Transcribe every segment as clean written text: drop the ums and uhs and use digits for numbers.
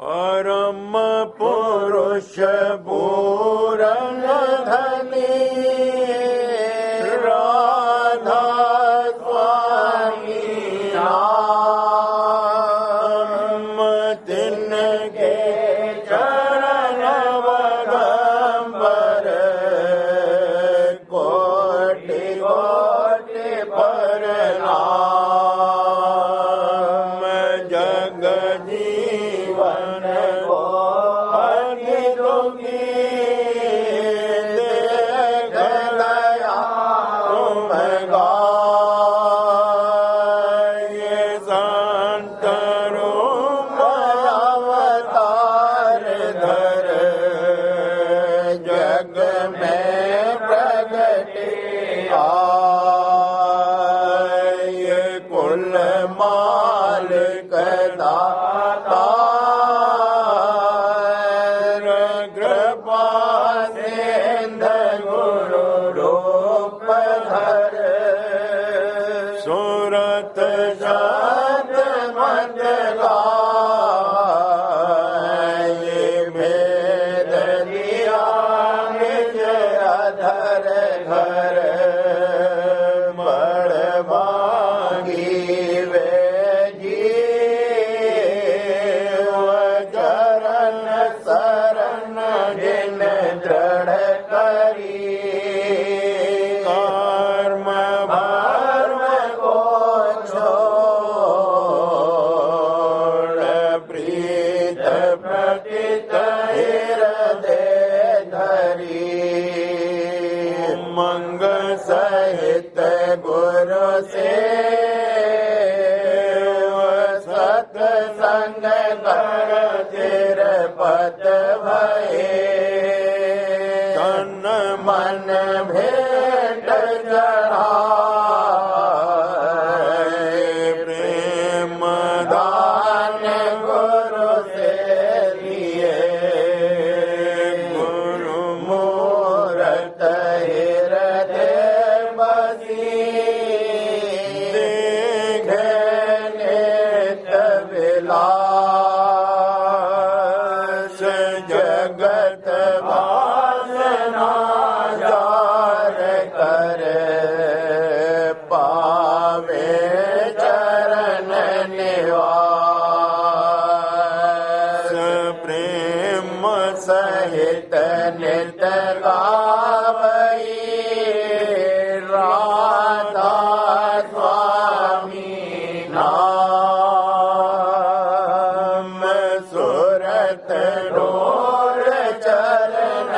परम पुरुष पूरन धनी राधा स्वामी नाम तिनके चरण वगंबर कोटि कोटि प्रणाम जग जीवन को अनिरुगी देख दया तुम गाए संत रूप अवतार धर जग में प्रगटे आए कुल माल दातार कृपा सिंधु गुरु रूप धर सूरत शत मत गाए भेद दिया निज अधर घर बड़ भागी वे जीव चरण शरण जिन दृढ़ करी कर्म भर्म को छोड़ प्रीत प्रतित हृदय धरी मंग सहित गुरु से सत्संग कर चिर पत भये तन मन भेंट चढ़ाए प्रेम दान गुरु से लिए गुरु मूरत हृदय बसी देखे नित विलास जगत वासना जार कर पावे चरण निवास प्रेम सहित नित गावई राधा स्वामी नाम सूरत डोर चरण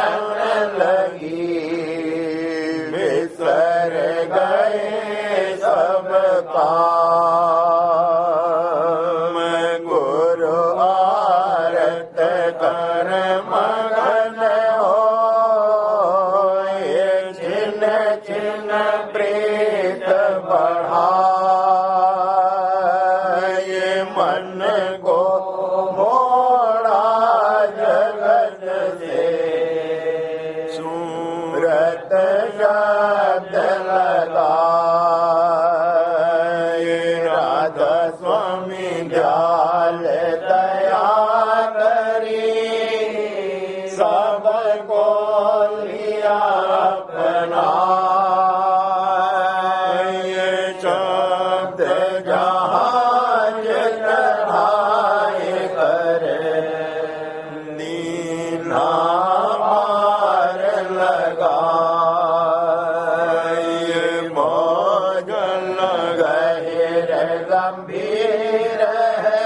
लगी बिसर गए सब काम गुरु आरत कर मगन हो छिन छिन प्रीत बढ़ाए मन को मोड़ा जगत से सूरत शब्द लगाए राधा स्वामी जाल दया करी सबको लिया अपना शब्द जहाज चढ़ाए कर दीना पार लगाए मौज गहिर गंभीर है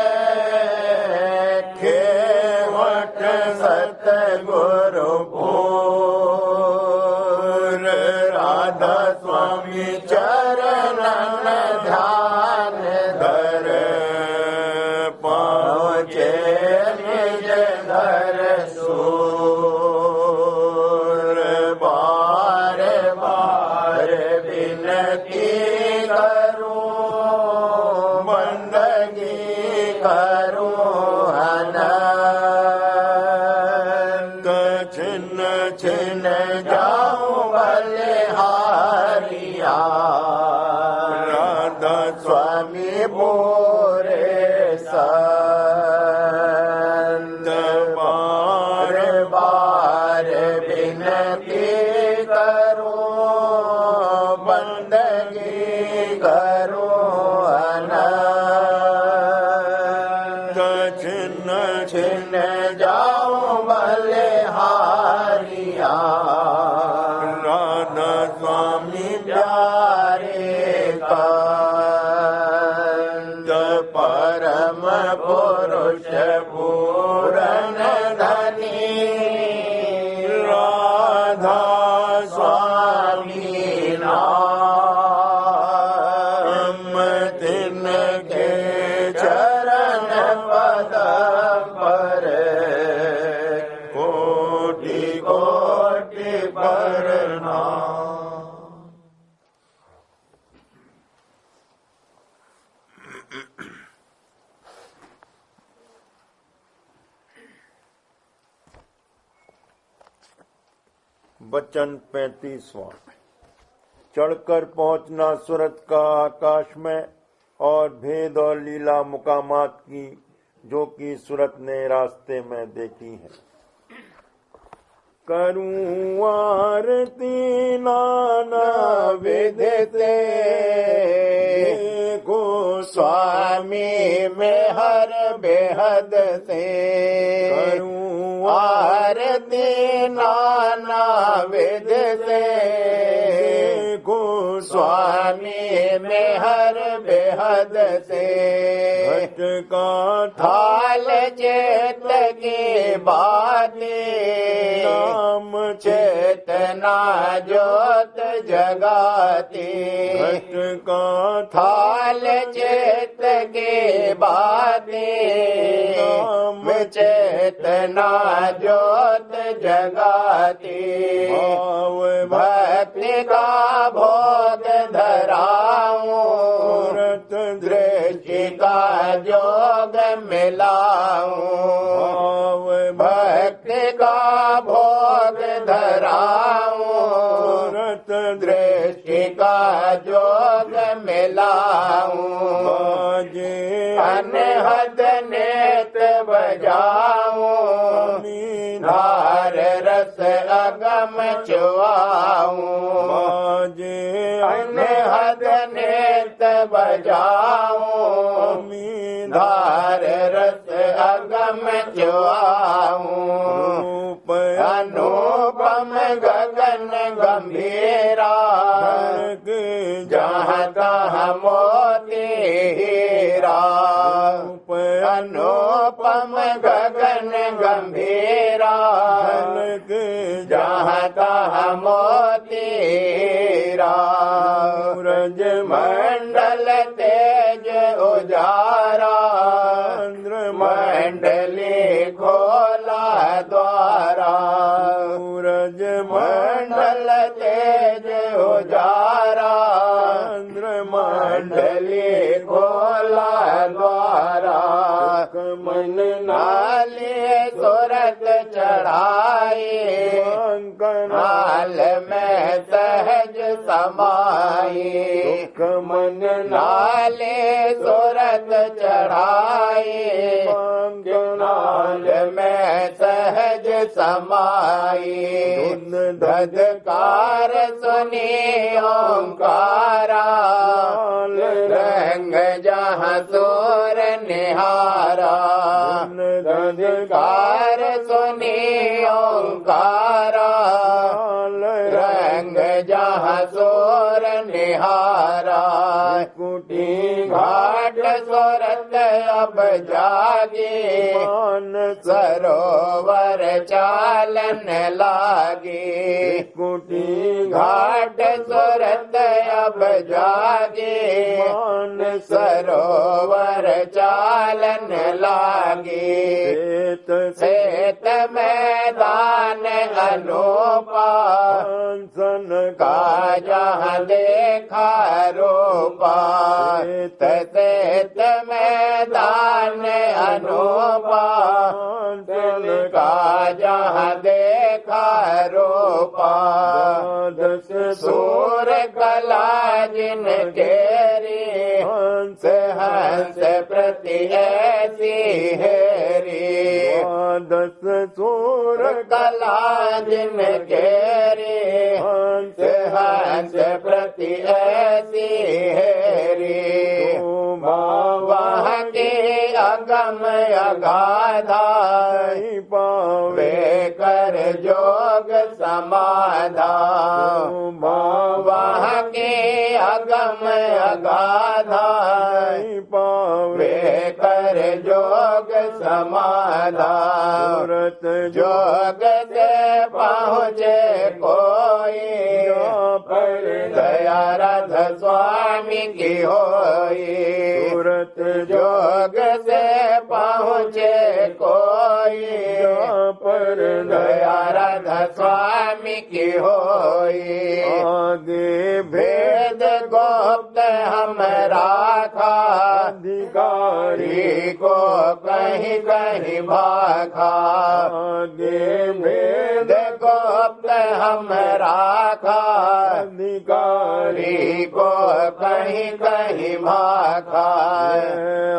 खेवट सतगुरु पूर राधा स्वामी चरण ध्यान धर पहुँचे निज घर सूर बार बार विनती करूं बंदगी करूं अनंत छिन छिन जाऊं बलिहारिया राधा स्वामी बोरे सन छिन्न छिन्न जाऊं बलिहारिया राधा स्वामी प्यारे का परम पुरुष पूरन धनी राधा स्वामी नाम तिनके चरण पद पर कोटि कोटि प्रणाम। वचन 35वां। चढ़कर पहुंचना सूरत का आकाश में और भेद और लीला मुकामात की जो कि सूरत ने रास्ते में देखी है। करूं आरती नाना विधि से को स्वामी में हर बेहद से करूं आरती नाना विधि से को स्वामी में हर बेहद से घट का थाल चेत की बातें नाम चेतना ज्योत जगाती घट का थाल चेत की बातें नाम चेतना ज्योत जगाती भक्ति का भोग धराऊं दृष्टि का जोग मिलाऊं भक्ति का भोग धराऊं दृष्टि का जोग मिलाऊं अनहद नेत बजाऊं धार रस अगम चुआऊं अनहद नेत बजाऊं धार रस अगम चुआऊं अनुपम गगन गंभीरा जहाँ तहाँ मोती हीरा अनुपम गगन गंभीरा जहाँ तहाँ मोती हीरा सूरज मंडल तेज उजारा मंडली खोला द्वारा सूरज मंडल तेज उजारा मंडली खोला द्वारा मन नाले सूरत चढ़ाए नाल में सहज समाए मन नाले सूरत चढ़ाए नाल में सहज समाए धधकार सुनी ओंकारा रंग जहाँ सूर निहारा धधकार सुनी ओंकारा रंग जहाँ सूर निहारा कुटी घाट सूरत अब जागे सरोवर चालन लागे कुटी घाट सूरत अब जागे सरोवर चालन लागे श्वेत मैदान अनूपा का जहाँ देखा रूपा श्वेत मैदान अनूपा का जहाँ देखा रूपा सूर कला जिन केरी हंस प्रति ऐसी हेरी सूर कला जिन केरी हंस प्रति ऐसी हेरी वहाँ के अगम अगम अगाधा नहीं पावे वे कर जोग समाधा वहाँ के अगम अगाधा नहीं पावे वे कर जोग समाधा सूरत जोग से पहुँचे कोई पर दया राधा स्वामी की होई सूरत जोग से पहुँचे कोई पर दया राधा स्वामी की होई आगे भेद गुप्त हम राखा अधिकारी को कहीं कहीं भाखा आगे भेद गुप्त हम राखा अधिकारी को कहीं कहीं भाखा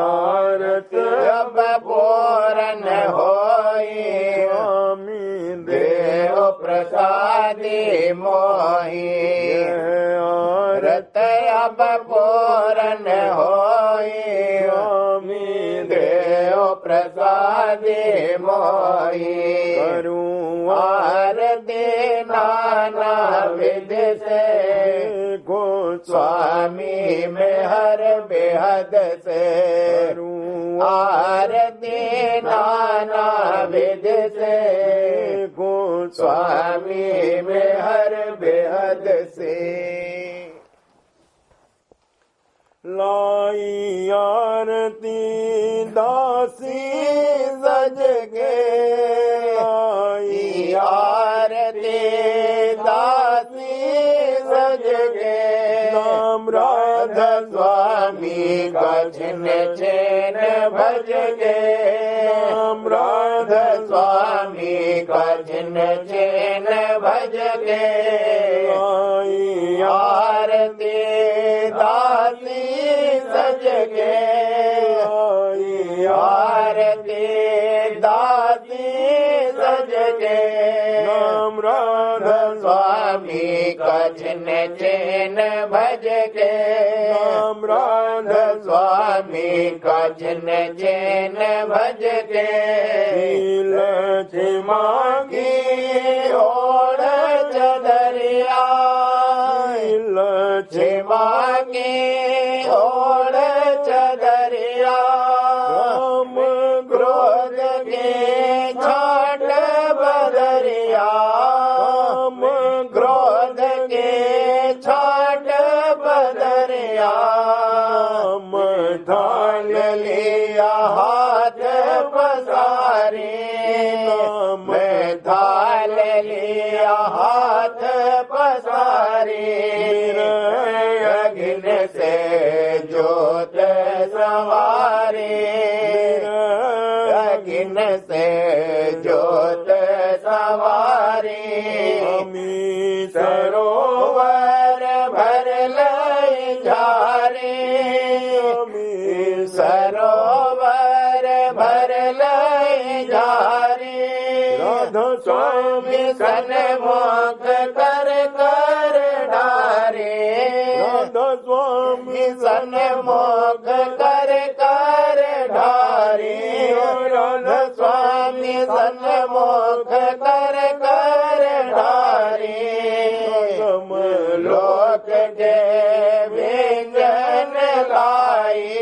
आरत अब पूर्ण होई स्वामी देव प्रसादी मोही आरत रत अब पूर्ण होई स्वामी देव प्रसादी मोही करूं आरती नाना विधि से को स्वामी में हर बेहद से करूं आरती नाना विधि से को स्वामी में हर बेहद से लाई आरती दासी सज के लाई आरती दासी सज के नाम राधा स्वामी का छिन चैन भज गे नाम राधा स्वामी का छिन चैन भज गे लाई आरती दासी सज गे लाई आरती दासी सज गे नाम राधा स्वामी का छिन चैन भज गे नाम राधा स्वामी का छिन चैन भज गे मांगी ओढ़ चदरिया मांगी ओढ़ चदरिया राम क्रोध के छाट बदरिया राम क्रोध के छाट बदरिया राम ढाल लिया हाथ पसारे मैं ढाल लिया हाथ पसारे अग्नि से जोत सवारे अग्नि से जोत सवारे अमी सरोवर भर लय झारे अमी सरोवर भर लय झारे राधा स्वामी सन्मुख कर कर ढारे राधा स्वामी सन्मुख कर कर ढारे राधा स्वामी सन्मुख कर कर ढारे लोक के व्यंजन लाई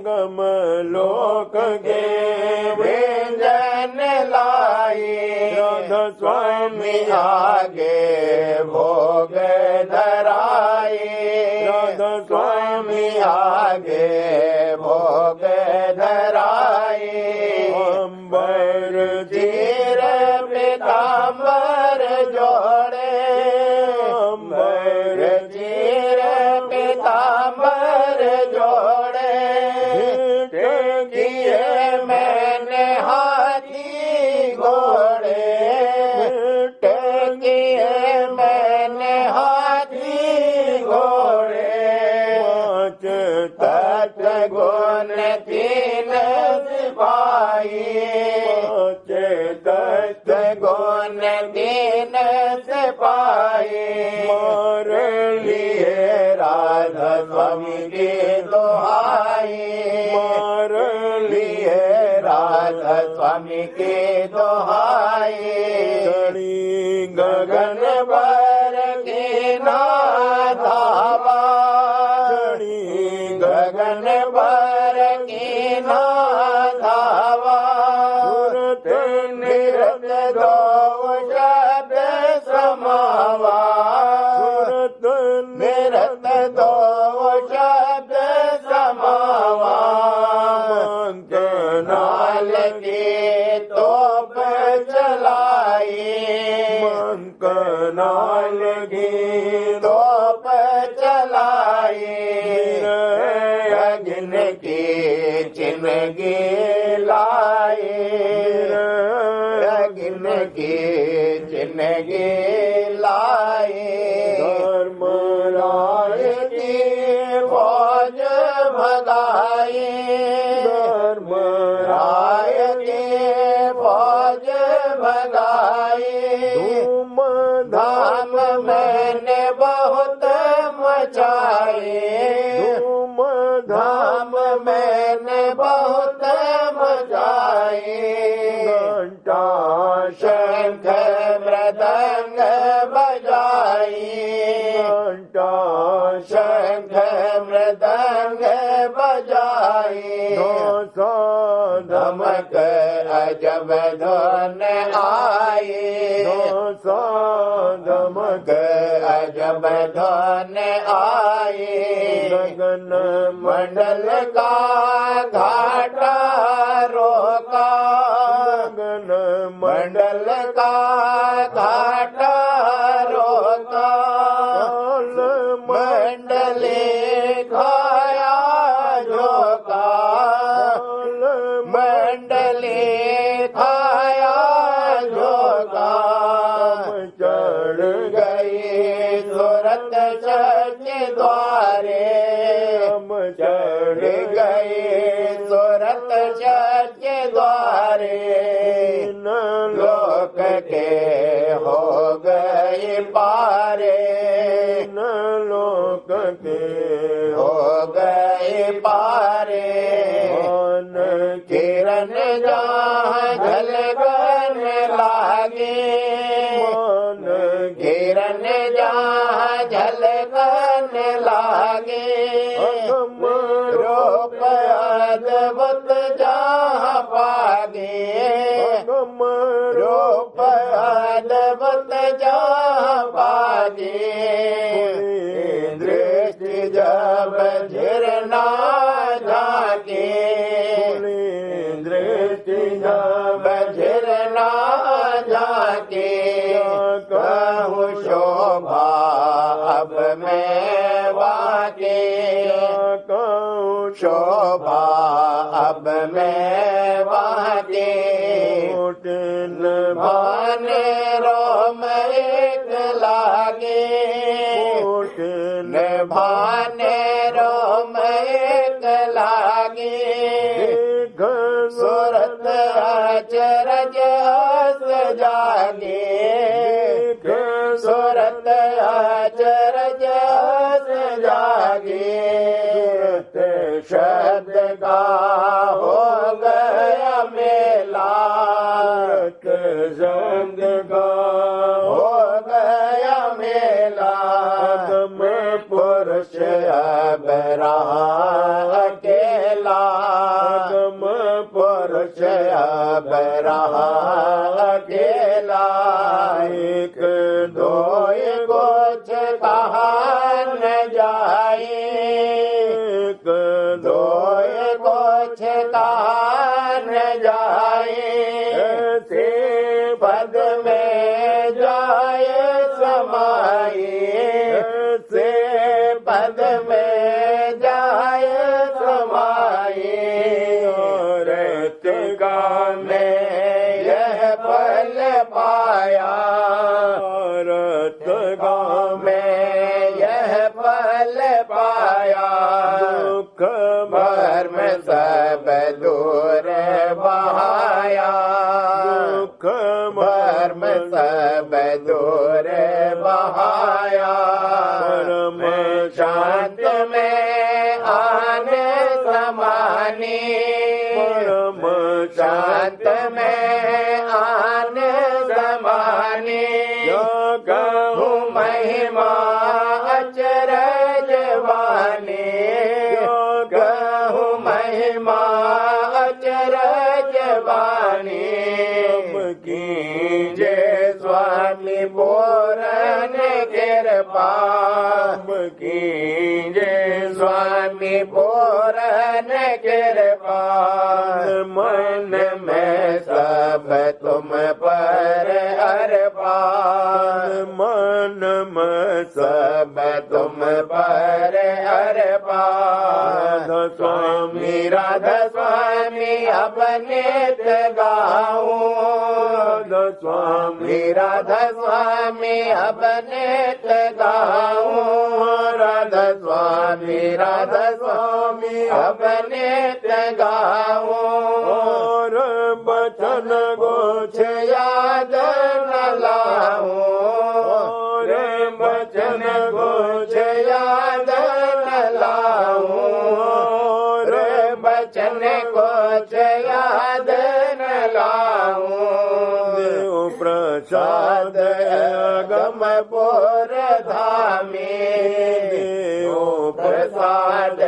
गम लोक गे व्यंजन लाई राधा स्वामी आगे भोग धराए राधा स्वामी आगे भोग धराए अंबर चीर पीताम्बर जोड़े अंबर चीर पीताम्बर जोड़े किए मैंने हाथी घोड़े किए मैंने हाथी घोड़े तत् गुण तीन सिपाही तत् गुण तीन सिपाही मार लिए राधा स्वामी की दुहाई मार लिए स्वामी के दोहाई चढ़ी गगन पर के ना धावा चढ़ी गगन पर के ना धावा सुरत निरत दो शब्द समावा सुरत निरत दो शब्द समावा नाल के तोप चलाई नाल की तोप चलाई अग्न की चिन्हगी लाई अग्न की चिन्हगी लाई धर्मराय की फौज भगाई धर्मराय की फौज भगाई धूम धाम मैंने बहुत मचाए धूम धाम मैंने बहुत मचाए घंटा शंख मृदंग बजाई घंटा शंख मृदंग बजाई धमक अजब धुन आई धमक अजब धुन आई गगन मंडल का घाटा रोका गगन मंडल का घाटा रोका मंडले खाया झोंका मंडले खाया झोंका चढ़ गई सूरत सच द्वारे चढ़ गई सूरत सच द्वारे लोक के हो गए पारे लोक के हो गए पारे किरण जहाँ झलकन लागे किरण जहाँ झलकन लागे रूप अद्भुत जहाँ पागे रूप अद्भुत जहाँ पागे दृष्टि जब झिरना झाके दृष्टि जब झिरना झाके कहूँ शोभा अब मैं वाके शोभा अब मैं वाके भान रोम एक लागे भान रोम एक लागे सूरत अचरज हस जागे सूरत अचरज हस जागे शब्द का हो गया मेला शब्द का हो गया मेला पुरुष अब रहा अकेला पुरुष अब रहा अकेला एक दो कुछ कहा न जाए एक दो कुछ कहा न जाए ऐसे पद में जाए समाए ऐसे पद में जाए समाए और में यह पल पाया रत में यह पल पाया दुख मर्म सब दूर बहाया दुख मर्म सब दूर बहाया परम शांत में आने समानी परम शांत में आन समानी कहूँ महिमा अचरज वाणी कहूँ महिमा अचरज वाणी कीजे स्वामी पूरन कृपा कीजे स्वामी पूरन कृपा मन में सब तुम पर अर्पण मन में सब तुम पर अर्पण स्वामी राधा स्वामी अपने गाऊं स्वामी राधा स्वामी अपने गाऊं राधा स्वामी अपने गाऊं और बचन गोछ याद न लाऊं और बचन गोछ याद न लाऊं और बचन गोछ याद न लाऊं प्रसाद अगम पुर धामी देव प्रसाद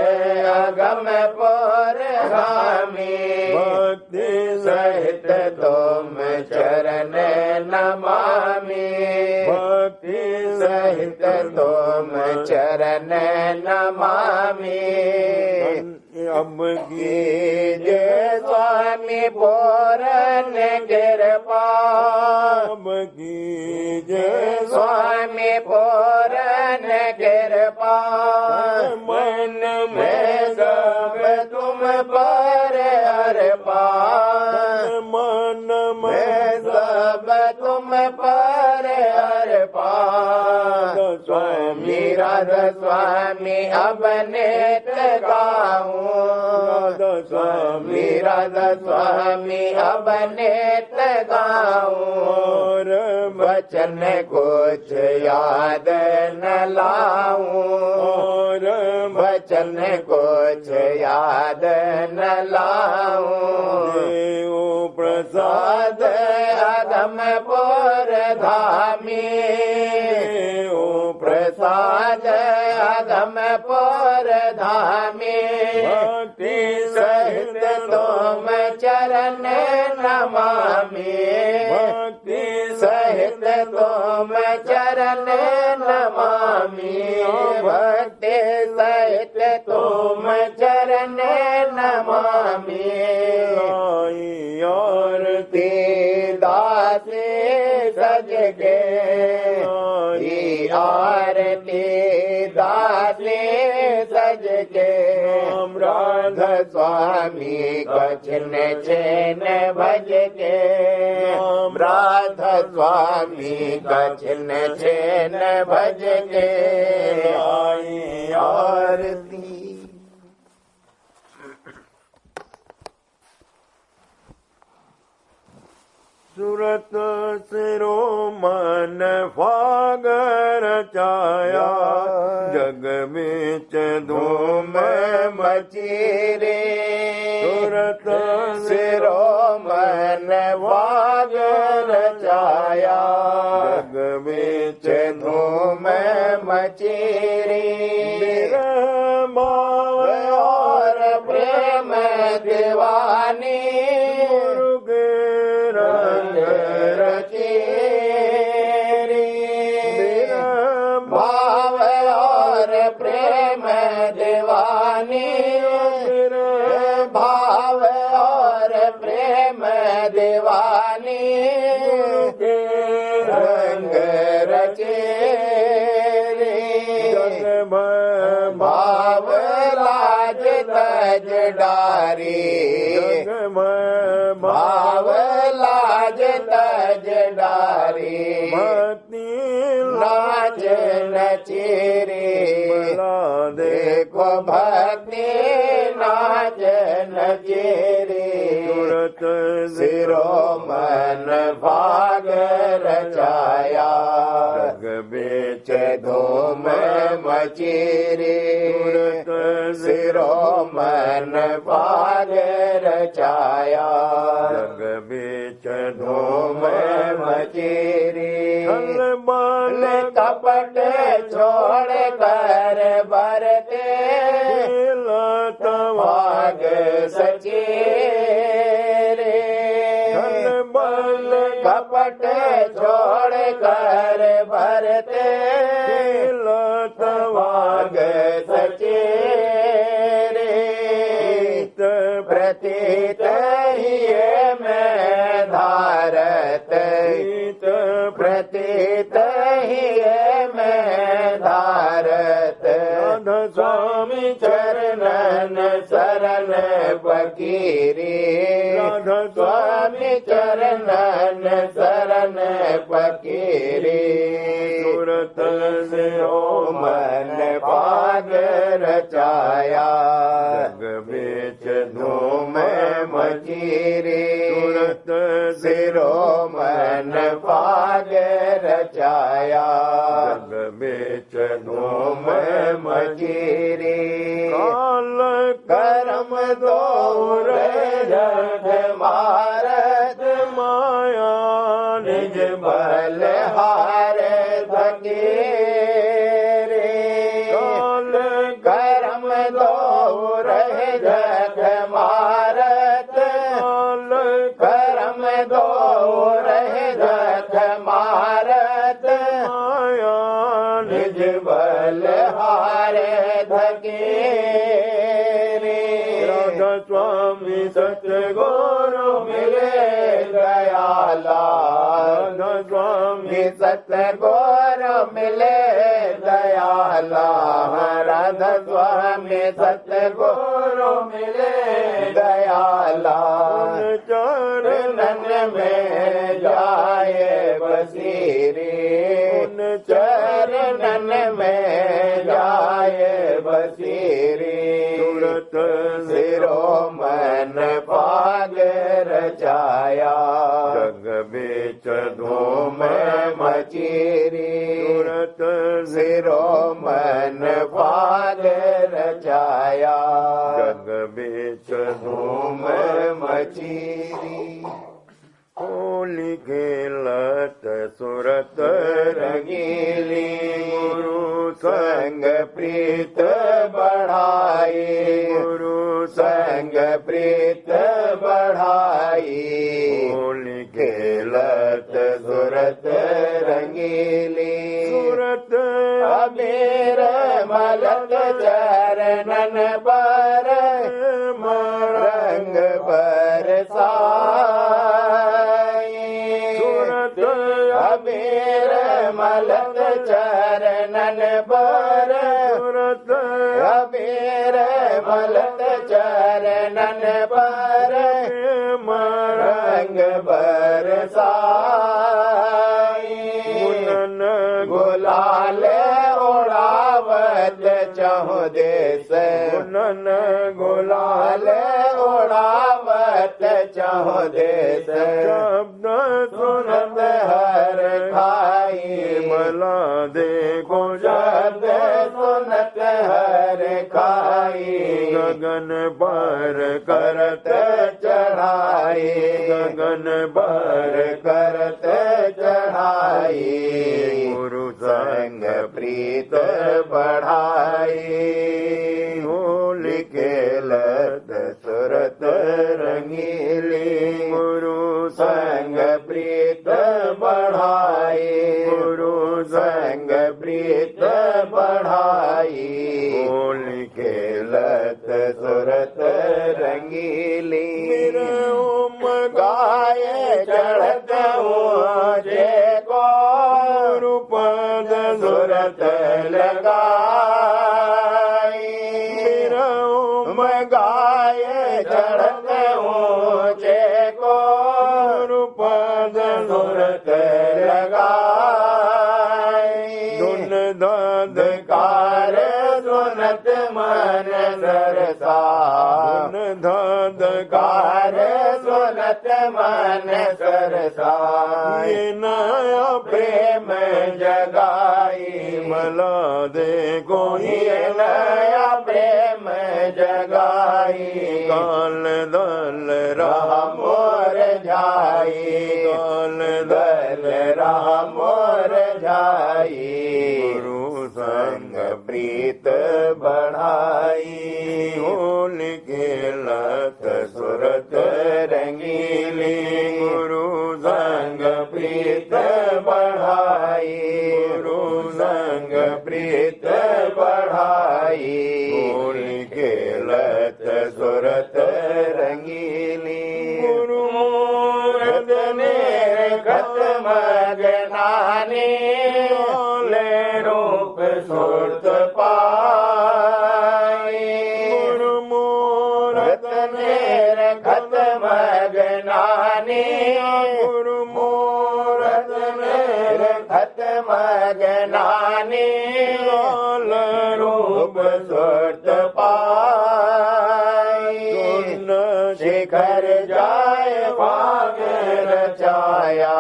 अगम पुर धामी भक्ति सहित तुम चरण नमामि भक्ति सहित तुम चरण नमामि अब कीजे स्वामी पूरन कृपा अब कीजे स्वामी पूरन कृपा मन में सब तुम पर अर्पण मन में सब तुम पर अर्पण स्वामी राधा स्वामी अपने गाऊं स्वामी राधा स्वामी अपने गाऊं और वचन कुछ याद न लाऊं और वचन कुछ याद न लाऊं देव प्रसाद अगम पुर धामी देव प्रसाद अगम पुर धामी भक्ति सहित तुम चरण नमामि भक्ति सहित तुम चरण नमामि भक्ति सहित तुम चरण नमामि आरती दासी सज के आरती दासी सज के राधा स्वामी कछन चैन भज के राधा स्वामी कछन चैन भज के आई आरती सुरत सिरो मन फागर छाया जग बीच धूम मची रे सुरत सिरो मन फागर छाया जग बीच धूम मची रे और प्रेम दीवानी भाव और प्रेम दीवानी रंग रचे भाव लाज तज डारी भाव लाज तज डारी नाच नचेरे देखो भक्ति नाच नचेरे सिरो मन भाग रचाया जग बेच धूम मचेरे सिरो मन भाग रचाया जग बेच बेच धूम मचीरी छल बल कपट छोड़ कर बरते खेलत भाग सचेरे छल बल कपट छोड़ कर बरते खेलत भाग सचेरे प्रतीत ही में धारत प्रतीत ही में धारत स्वामी चरणन शरण फकीरी स्वामी चरणन शरण फकीरी सूरत से ओ मन भाग रचाया जग बेच धूम मचीरी सूरत सिरो मन भाग रचाया जग बेच धूम मचीरी काल कर्म दूर जग मारत माया निज बल हार धकेरे काल कर्म दूर जग मारत काल कर्म दूर जग मारत माया निज बल हार धकेरे राधा स्वामी सतगुरु मिले दयाला राधा स्वामी सतगुरु मिले दयाला राधा स्वामी सतगुरु मिले दयाला चरणन में जाए बसीरी चरणन में जाए बसीरी सूरत सिरो मन भाग रचाया जग बेच धूम मचीरी सूरत सिरो मन भाग रचाया जग बेच धूम मचीरी होली खेलत सूरत रंगीली गुरु संग प्रीत बढ़ाई गुरु संग प्रीत बढ़ाई होली खेलत सुरत रंगीली सूरत अबीर मलक चरणन पर रंग बरसाई सूरत अबीर मलक चरणन पर सूरत अबीर मलक चरणन पर रंग बरसाई मुनन गुलाल उड़ावत चहु देश मुनन गुलाल उड़ावत चहु देश शब्द सुनत हर खाई मला देखो शब्द सुनत हर खाई गगन पर करत चढ़ाई गगन पर करत चढ़ाई गुरु संग प्रीत बढ़ाई होली खेलत सुरत रंगीली गुरु संग प्रीत बढ़ाई गुरु संग प्रीत बढ़ाई होली खेलत सुरत रंगीली ओम गाय चढ़त ऊँचे को पद सुरत लगाई ओम गाय चढ़त ऊँचे को पद सुरत लगाई धुन दाद कार सुनत मन सरसा धुन दाद कार सुनत मन सरसा ये नया प्रेम जगाई मला देखो ये नया प्रेम जगाई काल दल राह मोर झा जाई दल दल राम जाई गुरु संग प्रीत बढ़ाई होली खेलत सुरत रंगीली गुरु संग प्रीत बढ़ाई गुरु संग प्रीत बढ़ाई होली खेलत सुरत रंगीली गुरु मूरत ने खत्म गनाने ले रूप सुरत पाई गुरु मूरत ने खत्म गनाने गुरु मूरत ने खत्म गनाने रूप सुरत पाई शिखर जाए भाग रचाया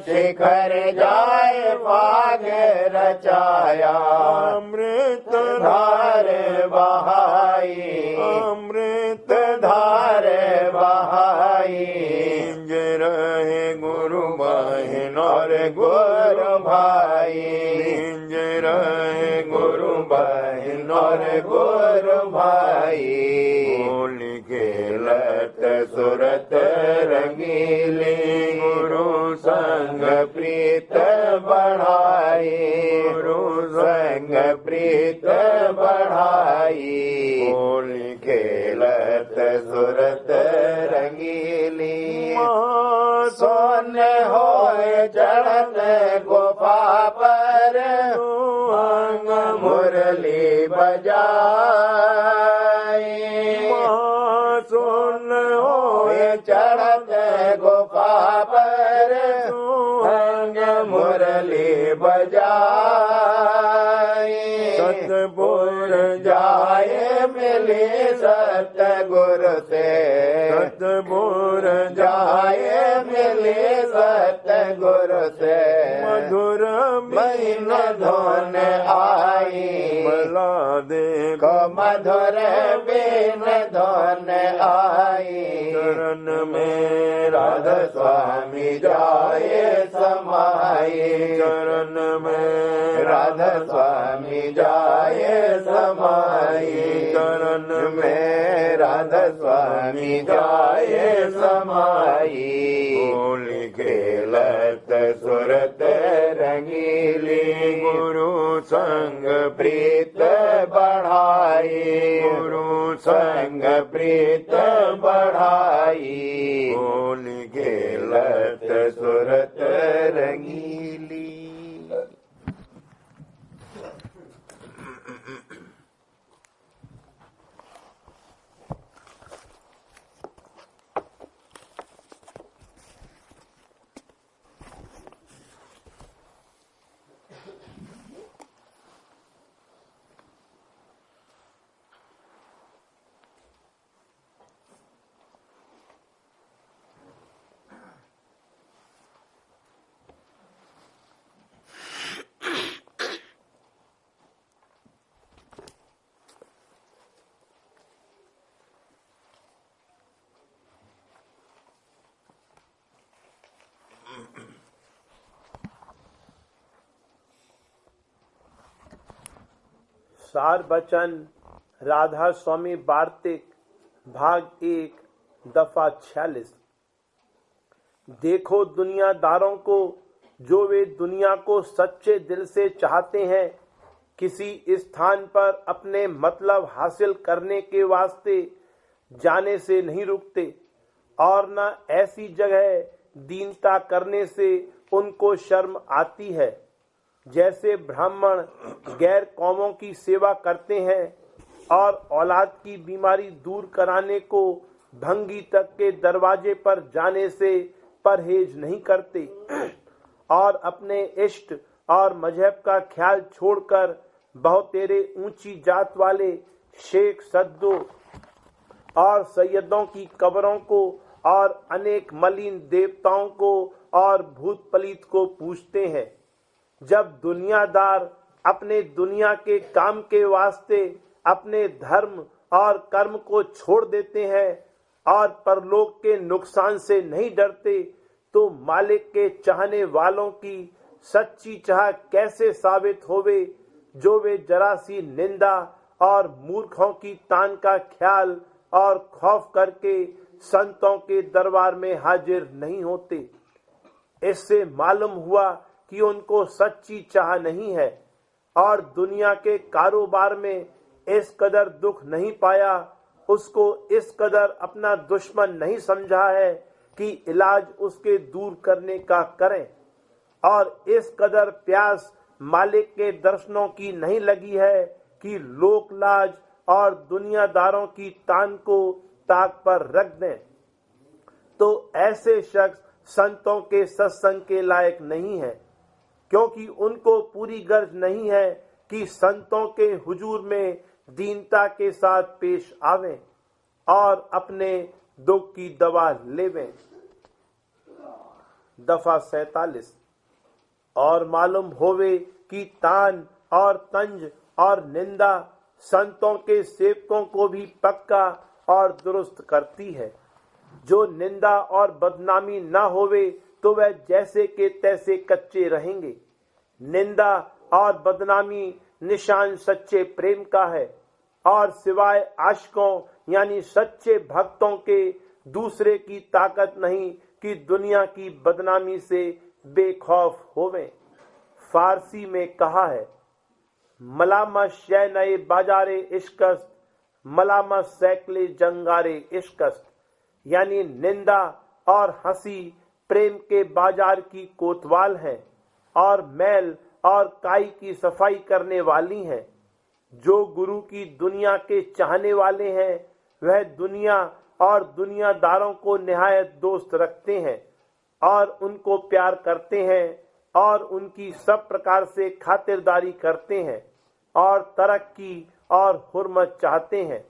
शिखर जाए भाग रचाया अमृत धार बहाई अमृत धार बहाई जय रहे गुरु बहन और गुरु भाई जय रहे गुरु बहन और गुरु भाई होली खेलत सुरत रंगीली गुरु संग प्रीत बढ़ाई गुरु संग प्रीत बढ़ाई होली खेलत सुरत रंगीली सोन होए चढ़त गुफा पर अंग मुरली बजाई सोन होए चढ़त गुफा पर अंग मुरली बजाई सतपुर जाए मिली सतगुरु से सतपुर जाए मिले सतगुरु से मधुर बीन धुन आई मला दे को मधुर बीन धुन आई चरण में राधा स्वामी जाए समाई चरण में राधा स्वामी जाए समाई चरण में राधा स्वामी जाए समाई होली खेलत सुरत रंगीली गुरु संग प्रीत बढ़ाई गुरु संग प्रीत बढ़ाई होली खेलत सुरत रंगीली। सार बचन राधा स्वामी वार्तिक भाग 1 दफा 46। देखो दुनियादारों को, जो वे दुनिया को सच्चे दिल से चाहते हैं, किसी स्थान पर अपने मतलब हासिल करने के वास्ते जाने से नहीं रुकते, और न ऐसी जगह दीनता करने से उनको शर्म आती है जैसे ब्राह्मण गैर कौमों की सेवा करते हैं और औलाद की बीमारी दूर कराने को भंगी तक के दरवाजे पर जाने से परहेज नहीं करते, और अपने इष्ट और मजहब का ख्याल छोड़कर बहुतेरे ऊंची जात वाले शेख सद्दो और सैयदों की कब्रों को और अनेक मलिन देवताओं को और भूत पलीत को पूजते हैं। जब दुनियादार अपने दुनिया के काम के वास्ते अपने धर्म और कर्म को छोड़ देते हैं और परलोक के नुकसान से नहीं डरते, तो मालिक के चाहने वालों की सच्ची चाह कैसे साबित होवे, जो वे जरा सी निंदा और मूर्खों की तान का ख्याल और खौफ करके संतों के दरबार में हाजिर नहीं होते। इससे मालूम हुआ कि उनको सच्ची चाह नहीं है और दुनिया के कारोबार में इस कदर दुख नहीं पाया, उसको इस कदर अपना दुश्मन नहीं समझा है कि इलाज उसके दूर करने का करें, और इस कदर प्यास मालिक के दर्शनों की नहीं लगी है कि लोक लाज और दुनियादारों की तान को ताक पर रख दें। तो ऐसे शख्स संतों के सत्संग के लायक नहीं है, क्योंकि उनको पूरी गर्ज नहीं है कि संतों के हुजूर में दीनता के साथ पेश आवें और अपने दुख की दवा लेवें। दफा 47। और मालूम होवे कि तान और तंज और निंदा संतों के सेवकों को भी पक्का और दुरुस्त करती है। जो निंदा और बदनामी न होवे तो वह जैसे के तैसे कच्चे रहेंगे। निंदा और बदनामी निशान सच्चे प्रेम का है, और सिवाय आशिकों यानी सच्चे भक्तों के दूसरे की ताकत नहीं कि दुनिया की बदनामी से बेखौफ होवें। फारसी में कहा है, मलामत शै नए बाजारे इश्कस्त, मलामत सैकले जंगारे इश्कस्त, यानी निंदा और हंसी प्रेम के बाजार की कोतवाल हैं और मैल और काई की सफाई करने वाली हैं। जो गुरु की दुनिया के चाहने वाले हैं वह दुनिया और दुनियादारों को निहायत दोस्त रखते हैं और उनको प्यार करते हैं और उनकी सब प्रकार से खातिरदारी करते हैं और तरक्की और हुर्मत चाहते हैं,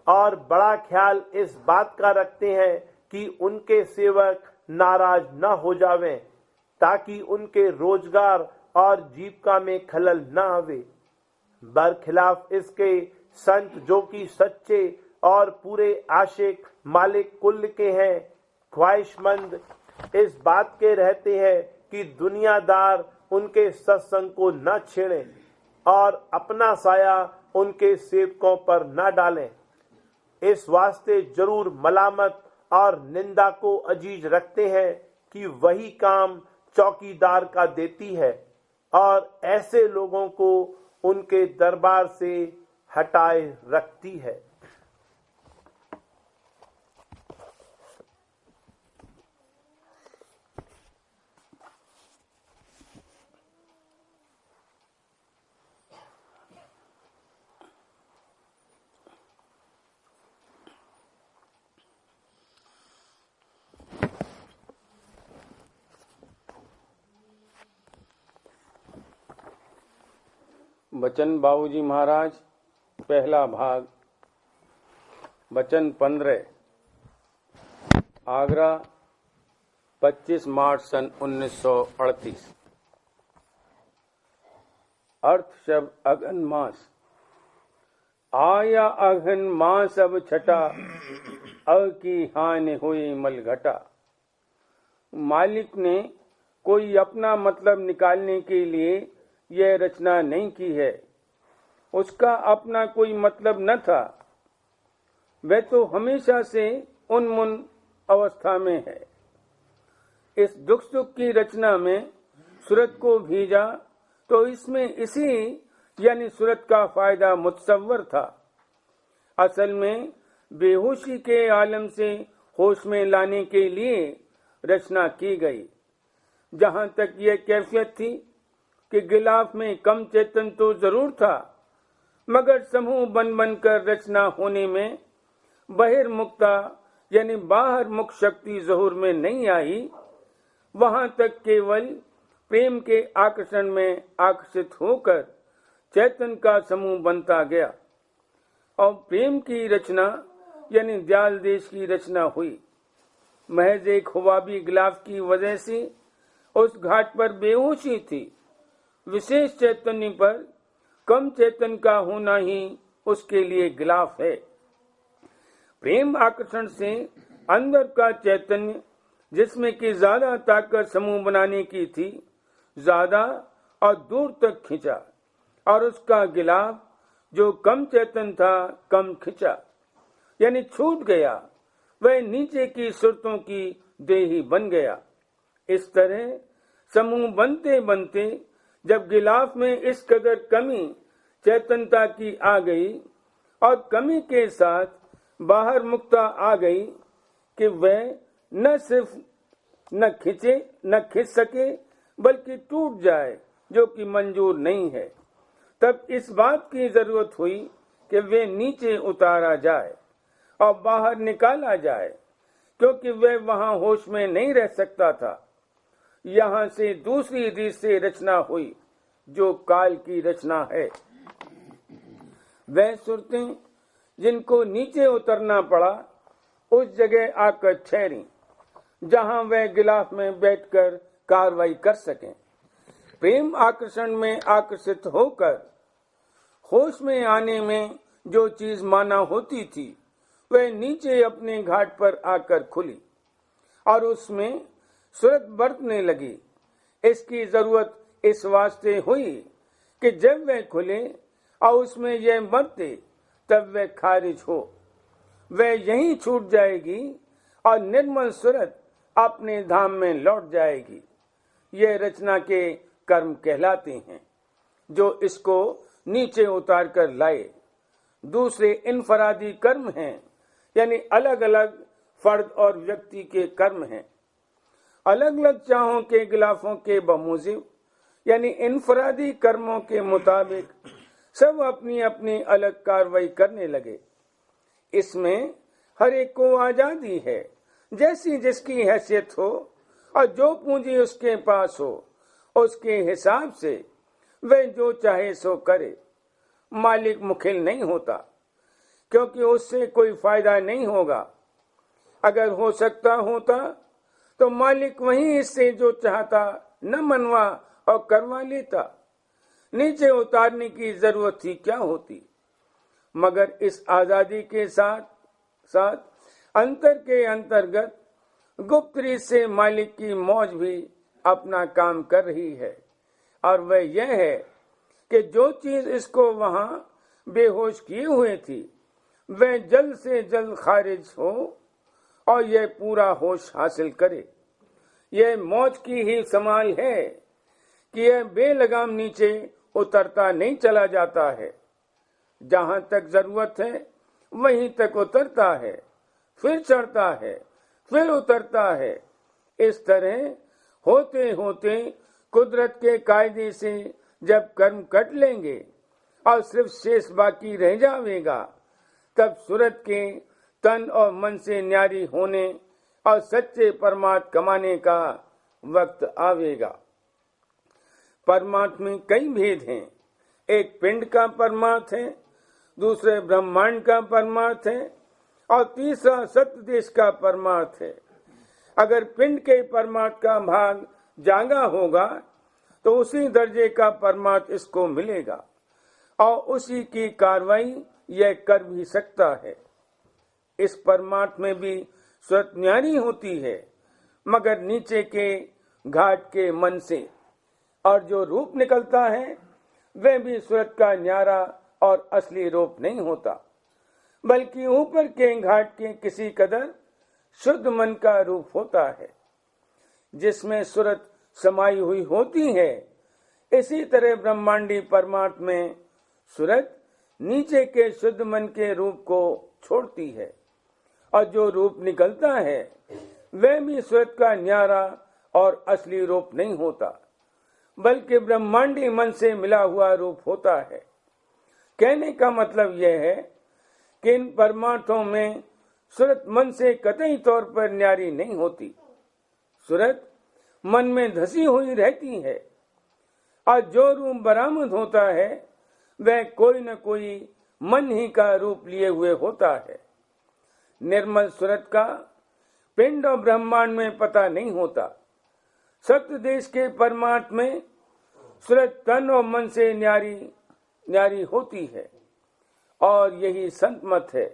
और बड़ा ख्याल इस बात का रखते हैं कि उनके सेवक नाराज न हो जावें, ताकि उनके रोजगार और जीविका में खलल न आवे। बरखिलाफ इसके संत जो कि सच्चे और पूरे आशिक मालिक कुल के हैं, ख्वाहिशमंद इस बात के रहते हैं कि दुनियादार उनके सत्संग को न छेड़ें और अपना साया उनके सेवकों पर न डालें। इस वास्ते जरूर मलामत और निंदा को अजीज रखते हैं कि वही काम चौकीदार का देती है और ऐसे लोगों को उनके दरबार से हटाए रखती है। बचन बाबूजी महाराज, पहला भाग। बचन 15। आगरा, 25 मार्च सन 1938। अर्थ शब्द अगन मास। आया अगन मास अब छटा, अ की हानि हुई मलघटा। मालिक ने कोई अपना मतलब निकालने के लिए यह रचना नहीं की है। उसका अपना कोई मतलब न था। वह तो हमेशा से उन्मुन अवस्था में है। इस दुख सुख की रचना में सूरत को भेजा तो इसमें इसी यानी सूरत का फायदा मुतसव्वर था। असल में बेहोशी के आलम से होश में लाने के लिए रचना की गई। जहां तक यह कैफियत थी कि गिलाफ में कम चेतन तो जरूर था, मगर समूह बन बनकर रचना होने में बहिर्मुक्ता यानी बाहर मुख शक्ति ज़हूर में नहीं आई। वहां तक केवल प्रेम के आकर्षण में आकर्षित होकर चैतन का समूह बनता गया और प्रेम की रचना यानी दयाल देश की रचना हुई। महज एक ख्वाबी गिलाफ की वजह से उस घाट पर बेहोशी थी। विशेष चैतन्य पर कम चेतन का होना ही उसके लिए गिलाफ है। प्रेम आकर्षण से अंदर का चैतन्य, जिसमें कि ज्यादा ताकत समूह बनाने की थी, ज्यादा और दूर तक खींचा, और उसका गिलाफ जो कम चेतन था कम खींचा, यानी छूट गया। वह नीचे की सुरतों की देही बन गया। इस तरह समूह बनते बनते जब गिलाफ में इस कदर कमी चेतनता की आ गई और कमी के साथ बाहर मुक्ता आ गई कि वह न सिर्फ न खींच सके बल्कि टूट जाए, जो कि मंजूर नहीं है। तब इस बात की जरूरत हुई कि वे नीचे उतारा जाए और बाहर निकाला जाए, क्योंकि वह वहां होश में नहीं रह सकता था। यहां से दूसरी रीत से रचना हुई, जो काल की रचना है। वह सुरतें जिनको नीचे उतरना पड़ा, उस जगह आकर ठहरी जहां वह गिलाफ में बैठकर कार्रवाई कर सकें। प्रेम आकर्षण में आकर्षित होकर होश में आने में जो चीज माना होती थी, वह नीचे अपने घाट पर आकर खुली और उसमें सूरत बरतने लगी। इसकी जरूरत इस वास्ते हुई कि जब वह खुले और उसमें यह बरते, तब वह खारिज हो। वह यहीं छूट जाएगी और निर्मल सूरत अपने धाम में लौट जाएगी। ये रचना के कर्म कहलाते हैं, जो इसको नीचे उतार कर लाए। दूसरे इनफरादी कर्म हैं, यानी अलग अलग फर्द और व्यक्ति के कर्म हैं। अलग अलग चाहों के गिलाफों के बमूजिब, यानी इनफरादी कर्मों के मुताबिक सब अपनी अपनी अलग कार्रवाई करने लगे। इसमें हर एक को आजादी है, जैसी जिसकी हैसियत हो और जो पूंजी उसके पास हो, उसके हिसाब से वह जो चाहे सो करे। मालिक मुखिल नहीं होता, क्योंकि उससे कोई फायदा नहीं होगा। अगर हो सकता होता तो मालिक वहीं इससे जो चाहता न मनवा और करवा लेता। नीचे उतारने की जरूरत ही क्या होती। मगर इस आजादी के साथ साथ अंतर के अंतर्गत गुप्त रीत से मालिक की मौज भी अपना काम कर रही है, और वह यह है कि जो चीज इसको वहां बेहोश किए हुए थी, वह जल्द से जल्द खारिज हो और यह पूरा होश हासिल करे। यह मौज की ही समाल है कि यह बेलगाम नीचे उतरता नहीं चला जाता है। जहां तक जरूरत है वहीं तक उतरता है, फिर चढ़ता है, फिर उतरता है। इस तरह होते होते कुदरत के कायदे से जब कर्म कट लेंगे और सिर्फ शेष बाकी रह जाएगा, तब सूरत के तन और मन से न्यारी होने और सच्चे परमार्थ कमाने का वक्त आवेगा। परमार्थ में कई भेद हैं। एक पिंड का परमार्थ है, दूसरे ब्रह्मांड का परमार्थ है और तीसरा सत्य देश का परमार्थ है। अगर पिंड के परमार्थ का भाग जागा होगा तो उसी दर्जे का परमार्थ इसको मिलेगा और उसी की कार्रवाई यह कर भी सकता है। इस परमार्थ में भी सूरत न्यारी होती है, मगर नीचे के घाट के मन से, और जो रूप निकलता है वह भी सूरत का न्यारा और असली रूप नहीं होता, बल्कि ऊपर के घाट के किसी कदर शुद्ध मन का रूप होता है, जिसमें सूरत समाई हुई होती है। इसी तरह ब्रह्मांडी परमार्थ में सूरत नीचे के शुद्ध मन के रूप को छोड़ती है, और जो रूप निकलता है वह भी सूरत का न्यारा और असली रूप नहीं होता, बल्कि ब्रह्मांडी मन से मिला हुआ रूप होता है। कहने का मतलब यह है कि इन परमार्थों में सूरत मन से कतई तौर पर न्यारी नहीं होती। सूरत मन में धसी हुई रहती है, और जो रूप बरामद होता है वह कोई न कोई मन ही का रूप लिए हुए होता है। निर्मल सूरत का पिंड और ब्रह्मांड में पता नहीं होता। सत्य देश के परमार्थ में सूरत तन और मन से न्यारी होती है, और यही संत मत है,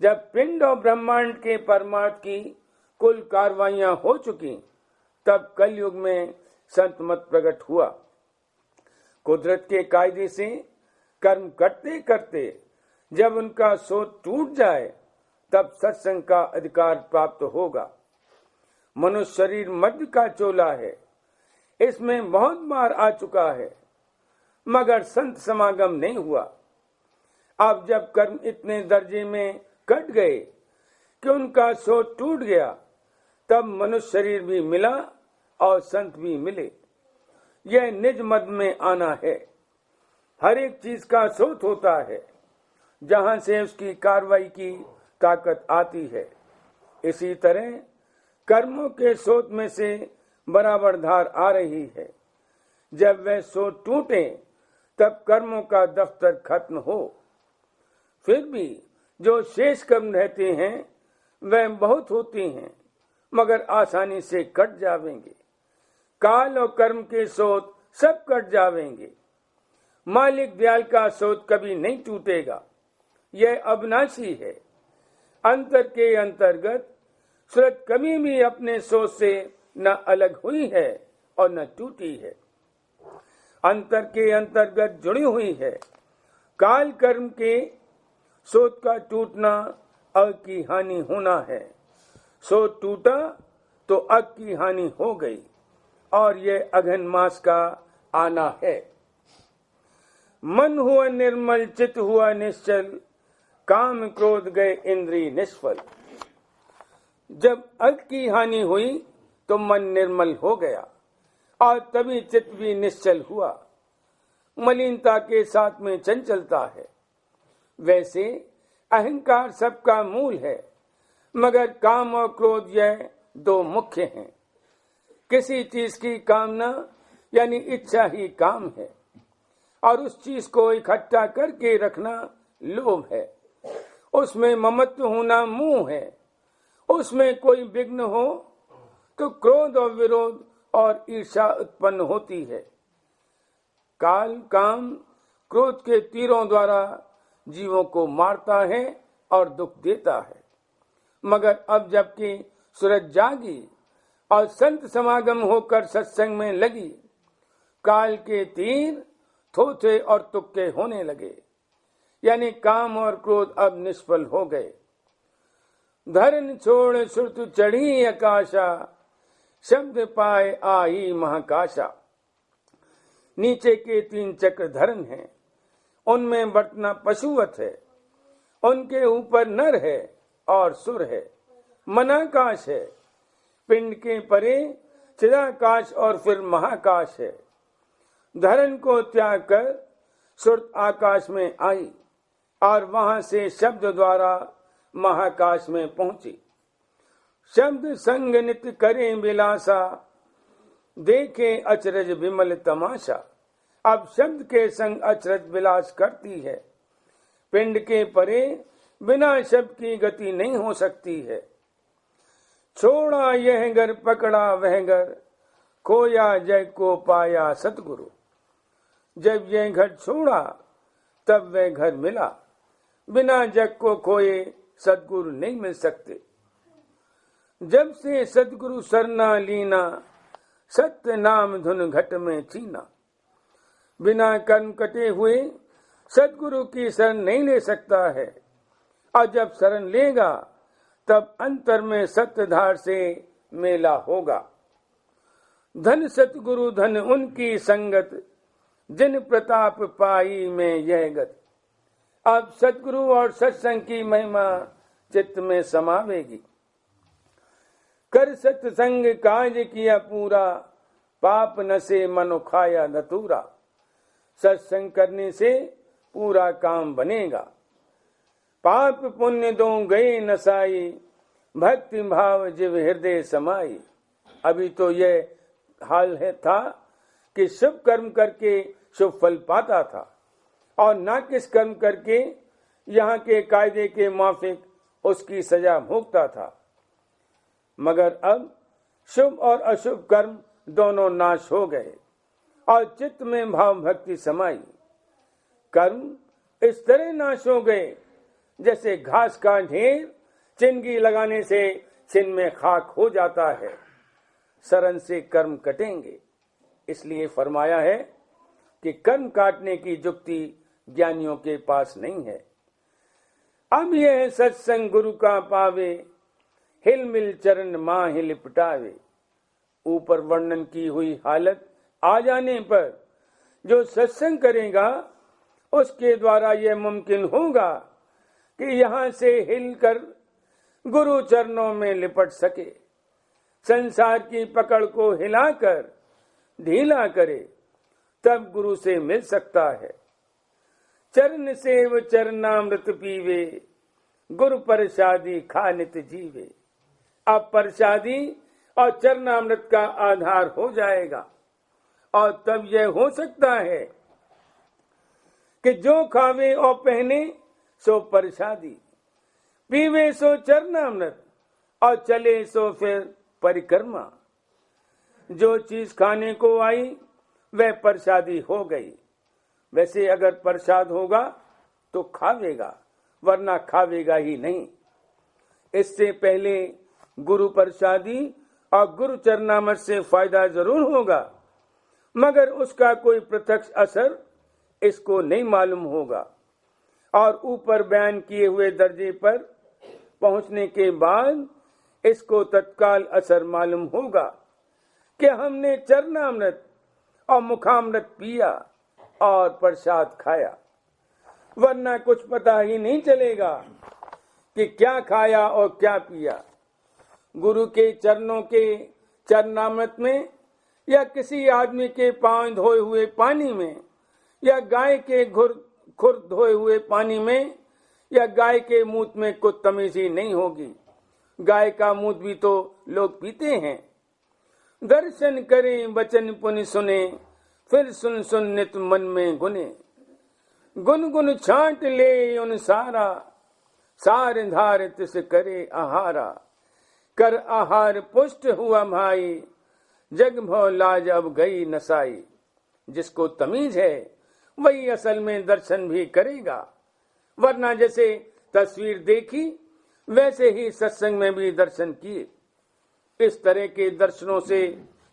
जब पिंड और ब्रह्मांड के परमार्थ की कुल कार्रवाइयां हो चुकी, तब कलयुग में संत मत प्रकट हुआ। कुदरत के कायदे से कर्म करते करते जब उनका सोच टूट जाए, तब सत्संग का अधिकार प्राप्त होगा। मनुष्य शरीर मध्य का चोला है, इसमें बहुत बार आ चुका है, मगर संत समागम नहीं हुआ। अब जब कर्म इतने दर्जे में कट गए कि उनका सोच टूट गया, तब मनुष्य शरीर भी मिला और संत भी मिले। यह निज मद में आना है। हर एक चीज का सोच होता है, जहां से उसकी कार्रवाई की ताकत आती है। इसी तरह कर्मों के सोच में से बराबर धार आ रही है। जब वह सोच टूटे, तब कर्मों का दफ्तर खत्म हो। फिर भी जो शेष कर्म रहते हैं, वह बहुत होते हैं, मगर आसानी से कट जावेंगे। काल और कर्म के सोच सब कट जावेंगे। मालिक दयाल का सोच कभी नहीं टूटेगा। यह अविनाशी है। अंतर के अंतर्गत सूरत कभी भी अपने सोच से न अलग हुई है और न टूटी है। अंतर के अंतर्गत जुड़ी हुई है। काल कर्म के सोच का टूटना अग की हानि होना है। सोच टूटा तो अग की हानि हो गई, और यह अघन मास का आना है। मन हुआ निर्मल, चित्त हुआ निश्चल, काम क्रोध गए इंद्रिय निष्फल। जब अग की हानि हुई तो मन निर्मल हो गया, और तभी चित्त भी निश्चल हुआ। मलिनता के साथ में चंचलता है। वैसे अहंकार सबका मूल है, मगर काम और क्रोध यह दो मुख्य हैं। किसी चीज की कामना यानी इच्छा ही काम है, और उस चीज को इकट्ठा करके रखना लोभ है। उसमें ममत्व होना मोह है। उसमें कोई विघ्न हो तो क्रोध और विरोध और ईर्ष्या उत्पन्न होती है। काल काम क्रोध के तीरों द्वारा जीवों को मारता है और दुख देता है। मगर अब जबकि सूरज जागी और संत समागम होकर सत्संग में लगी, काल के तीर थोथे और तुक्के होने लगे, यानी काम और क्रोध अब निष्फल हो गए। धर्म छोड़ सुरत चढ़ी आकाशा, शब्द पाए आई महाकाशा। नीचे के 3 चक्र धर्म हैं, उनमें बटना पशुवत है। उनके ऊपर नर है और सुर है। मनाकाश है। पिंड के परे चिदाकाश और फिर महाकाश है। धर्म को त्याग कर सुरत आकाश में आई और वहां से शब्द द्वारा महाकाश में पहुंची। शब्द संग नित्य करें विलासा, देखे अचरज विमल तमाशा। अब शब्द के संग अचरज विलास करती है। पिंड के परे बिना शब्द की गति नहीं हो सकती है। छोड़ा यह घर पकड़ा वह घर, खोया जय को पाया सतगुरु। जब यह घर छोड़ा तब वह घर मिला। बिना जग को खोए सतगुरु नहीं मिल सकते। जब से सतगुरु सरना लीना, सत्य नाम धुन घट में चीना। बिना कर्म कटे हुए सतगुरु की शरण नहीं ले सकता है, और जब शरण लेगा तब अंतर में सत्य धार से मेला होगा। धन सतगुरु धन उनकी संगत, जिन प्रताप पाई में यह गत। अब सतगुरु और सत्संग की महिमा चित्त में समावेगी। कर सत्संग काज किया पूरा, पाप न से मनो खाया धतूरा। सत्संग करने से पूरा काम बनेगा। पाप पुण्य दो गए नसाई, भक्ति भाव जीव हृदय समाई। अभी तो यह हाल है था कि शुभ कर्म करके शुभ फल पाता था, और ना किस कर्म करके यहाँ के कायदे के माफिक उसकी सजा भोगता था। मगर अब शुभ और अशुभ कर्म दोनों नाश हो गए और चित्त में भाव भक्ति समाई। कर्म इस तरह नाश हो गए जैसे घास का ढेर चिंगी लगाने से छिन में खाक हो जाता है, सरन से कर्म कटेंगे। इसलिए फरमाया है कि कर्म काटने की जुक्ति ज्ञानियों के पास नहीं है। अब यह सत्संग गुरु का पावे, हिल मिल चरण माह लिपटावे। ऊपर वर्णन की हुई हालत आ जाने पर जो सत्संग करेगा उसके द्वारा यह मुमकिन होगा कि यहां से हिलकर गुरु चरणों में लिपट सके, संसार की पकड़ को हिलाकर ढीला करे, तब गुरु से मिल सकता है। चरण सेव चरणामृत पीवे, गुरु प्रसादी खानित जीवे। अब प्रसादी और चरणामृत का आधार हो जाएगा और तब यह हो सकता है कि जो खावे और पहने सो प्रसादी, पीवे सो चरणामृत और चले सो फिर परिक्रमा। जो चीज खाने को आई वह प्रसादी हो गई। वैसे अगर प्रसाद होगा तो खावेगा, वरना खावेगा ही नहीं। इससे पहले गुरु प्रसादी और गुरु चरणामृत से फायदा जरूर होगा, मगर उसका कोई प्रत्यक्ष असर इसको नहीं मालूम होगा। और ऊपर बयान किए हुए दर्जे पर पहुंचने के बाद इसको तत्काल असर मालूम होगा कि हमने चरणामृत और मुखामृत पिया और प्रसाद खाया, वरना कुछ पता ही नहीं चलेगा कि क्या खाया और क्या पिया। गुरु के चरणों के चरणामृत में या किसी आदमी के पांव धोए हुए पानी में या गाय के खुर धोए हुए पानी में या गाय के मूत में कुछ तमीज ही नहीं होगी। गाय का मूत भी तो लोग पीते हैं। दर्शन करें वचन पुनि सुने, फिर सुन सुन नित मन में गुने। गुन गुन छांट ले उन सारा, सार धार तिस करे आहारा। कर आहार पुष्ट हुआ भाई, जग भव लाज अब गई नसाई। जिसको तमीज है वही असल में दर्शन भी करेगा, वरना जैसे तस्वीर देखी वैसे ही सत्संग में भी दर्शन किए। इस तरह के दर्शनों से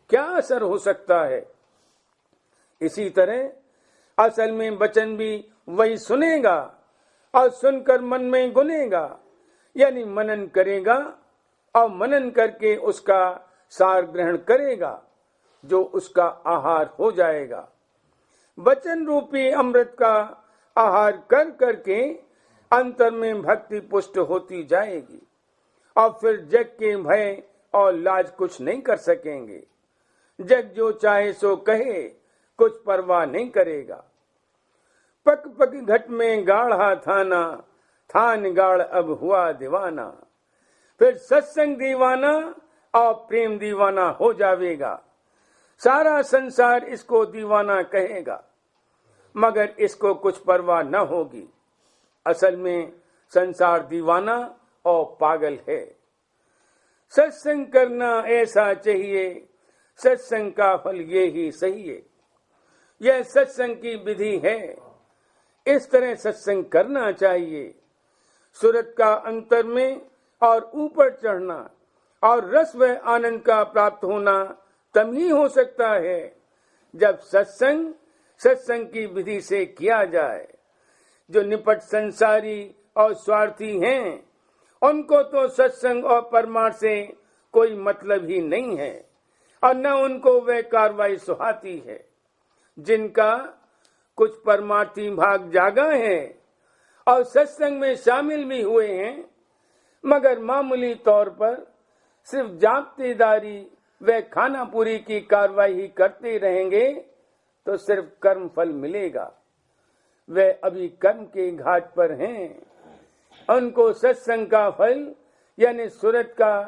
क्या असर हो सकता है? इसी तरह असल में वचन भी वही सुनेगा और सुनकर मन में गुनेगा, यानी मनन करेगा और मनन करके उसका सार ग्रहण करेगा, जो उसका आहार हो जाएगा। वचन रूपी अमृत का आहार कर करके अंतर में भक्ति पुष्ट होती जाएगी और फिर जग के भय और लाज कुछ नहीं कर सकेंगे। जग जो चाहे सो कहे, कुछ परवाह नहीं करेगा। पक पक घट में गाढ़ा थाना, थान गाढ़ अब हुआ दीवाना। फिर सत्संग दीवाना और प्रेम दीवाना हो जाएगा। सारा संसार इसको दीवाना कहेगा, मगर इसको कुछ परवाह न होगी। असल में संसार दीवाना और पागल है। सत्संग करना ऐसा चाहिए, सत्संग का फल ये ही सही है। यह सत्संग की विधि है, इस तरह सत्संग करना चाहिए। सूरत का अंतर में और ऊपर चढ़ना और रस व आनंद का प्राप्त होना तब ही हो सकता है जब सत्संग की विधि से किया जाए। जो निपट संसारी और स्वार्थी हैं, उनको तो सत्संग और परमार्थ से कोई मतलब ही नहीं है और न उनको वह कार्रवाई सुहाती है। जिनका कुछ परमार्थी भाग जागा है और सत्संग में शामिल भी हुए हैं, मगर मामूली तौर पर सिर्फ जाप्तेदारी व खाना पूरी की कार्रवाई ही करते रहेंगे तो सिर्फ कर्म फल मिलेगा। वे अभी कर्म के घाट पर हैं। उनको सत्संग का फल यानी सूरत का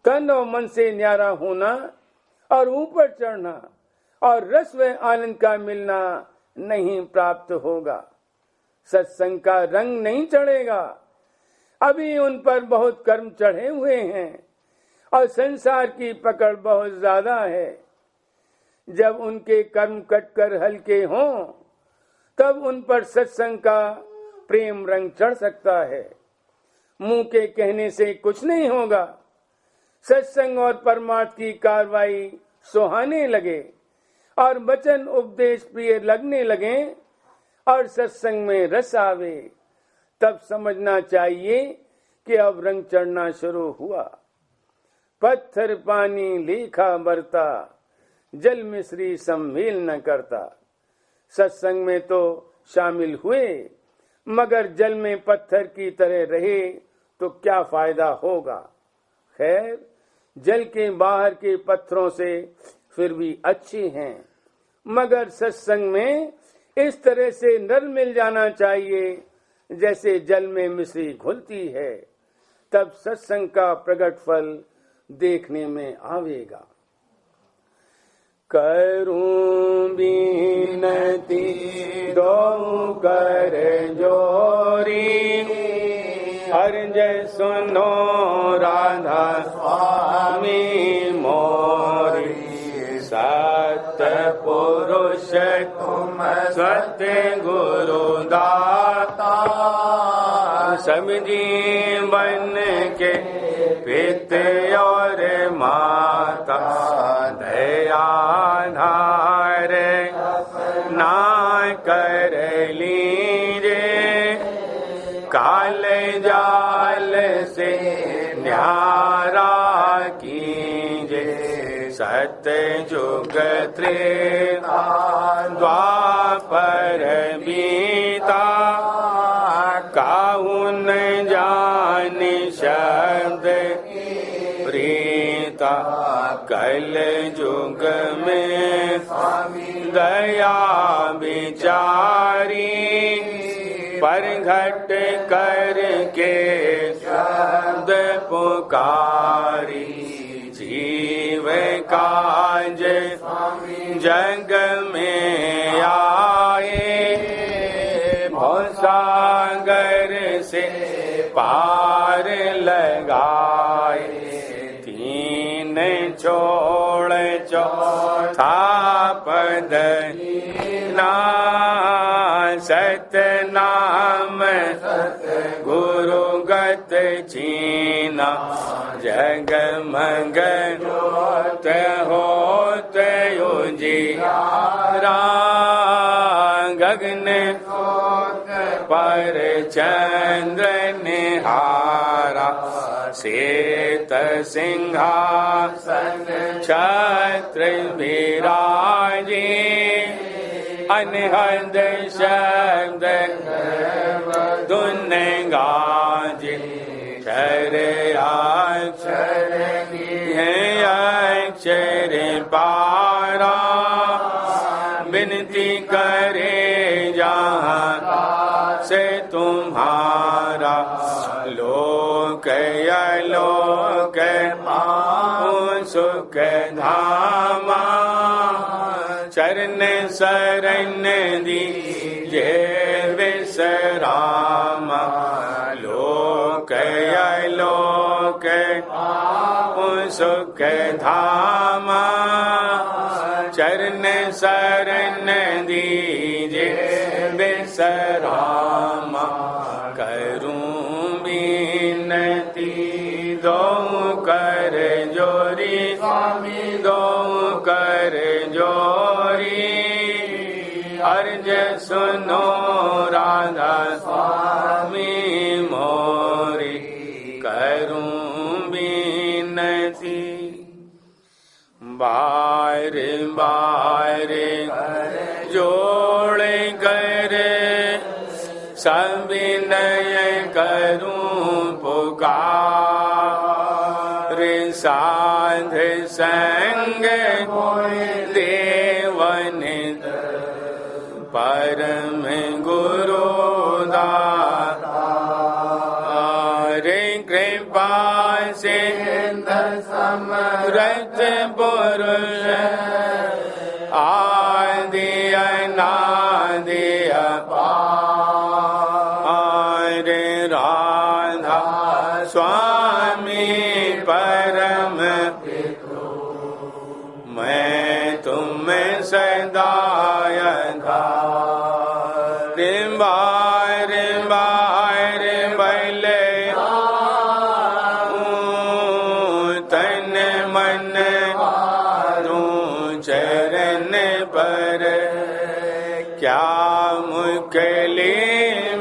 तन और मन से न्यारा होना और ऊपर चढ़ना और रस व आनंद का मिलना नहीं प्राप्त होगा। सत्संग का रंग नहीं चढ़ेगा। अभी उन पर बहुत कर्म चढ़े हुए हैं और संसार की पकड़ बहुत ज्यादा है। जब उनके कर्म कटकर हल्के हों, तब उन पर सत्संग का प्रेम रंग चढ़ सकता है। मुंह के कहने से कुछ नहीं होगा। सत्संग और परमार्थ की कार्रवाई सुहाने लगे और वचन उपदेश प्रिय लगने लगे और सत्संग में रस आवे, तब समझना चाहिए कि अब रंग चढ़ना शुरू हुआ। पत्थर पानी लेखा बरता, जल मिश्री सम्मेल न करता। सत्संग में तो शामिल हुए, मगर जल में पत्थर की तरह रहे तो क्या फायदा होगा। खैर, जल के बाहर के पत्थरों से फिर भी अच्छे हैं, मगर सत्संग में इस तरह से नर मिल जाना चाहिए जैसे जल में मिश्री घुलती है, तब सत्संग का प्रकट फल देखने में आवेगा। करूं बीनती दो कर जोरी, अर्ज सुनो राधा स्वामी मोरी। सत्य पुरुष तुम सत्य गुरु दाता, सब जीवन के पिता और माता। दया धार ना कर लीजे, काल जाल से न्यारा कीजे। सत्य जुग त्रेता द्वापर बीता, काहू न जाने शब्द प्रीता। कल जुग में दया विचारी, पर घट करके शब्द पुकारी। जीव काज जग में आए, भवसागर से पार लगाए। तीन छोड़ चौथा पद ना, सतनाम गुरु गत चीना। जग मग होत होत उजियारा, गगन पर चंद्र निहारा। श्वेत सिंहासन छत्र विराजे, अनहद शब्द धुन गाजे। क्षर अक्षर है अक्षर पारा, विनती करे जहाँ से तुम्हारा। लोक अलोक पाऊं सुख धामा, चरण शरण दीजे विश्रामा। लोक अलोक पाऊं सुख धामा, चरण शरण दीजे विश्रामा। करूं बीनती दो कर जोरी, स्वामी दो कर जोरी। अर्ज सुनो राधा स्वामी मोरी। करूं बीनती बार बार जोड़ कर, सविनय करूं पुकार। साध संग देवन परम गुरु दाता। कृपा से समर्थ पुरुष, आदि अनादि अपार। राधा स्वामी परम पितृ, मैं तुम सदा आधार। बार बार पर क्या मुकली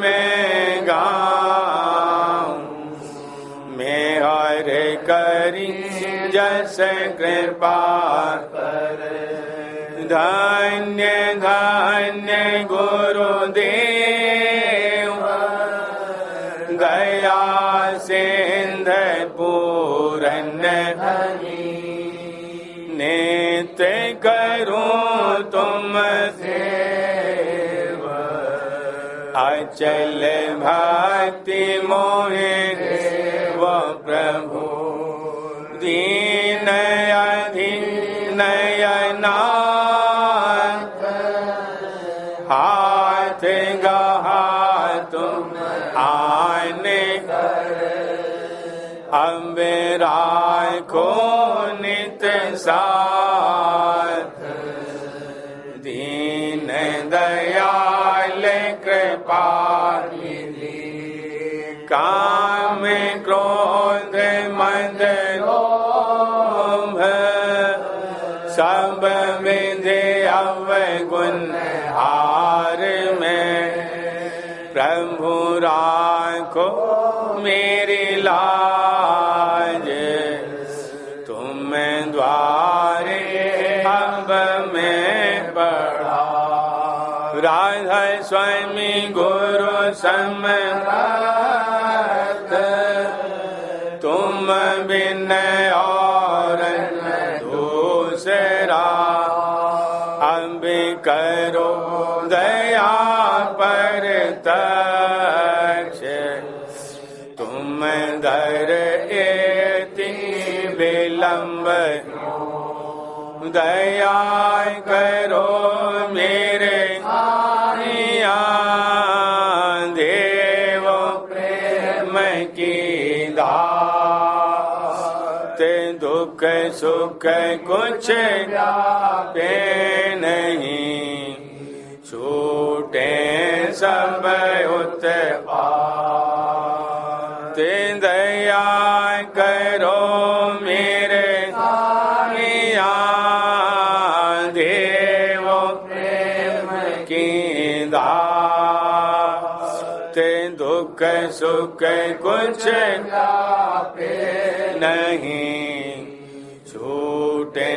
में गाऊं मैं हर करी जस कृपा पर धन्य धन्य गुरुदेव गया सिंध पूरन नित्य करूं तुम सेव अचल भक्ति मोहे वो प्रभु दीन अधीन अनाथ हाथ गहा तुम आने अम्बेरा को नित साथ दीन दयाल कृपा काम क्रोध मद लोभ सब विधि अवगुण हार में प्रभु राखो मेरी लाज तुम द्वारे अब मैं पड़ा राधा स्वामी गुरु समर्थ तुम बिन और दूसरा अब करो दया पर तक्ष तुम दर एति विलंब दया करो मेरे आया देव प्रेम की दात दुख सुख कुछ व्यापे नहीं छूटे सब उत्पात दया करो मेरे आया देव प्रेम की दात दुख सुख कुछ व्यापे नहीं छूटे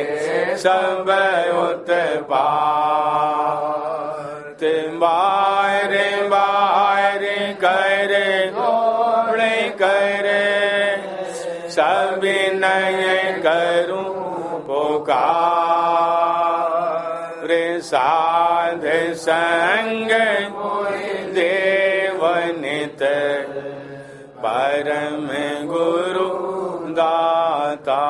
सब उत्पात बार बार करे घोड़े करे सब नय करूं पुकार साध संग देव नित परम गुरु दाता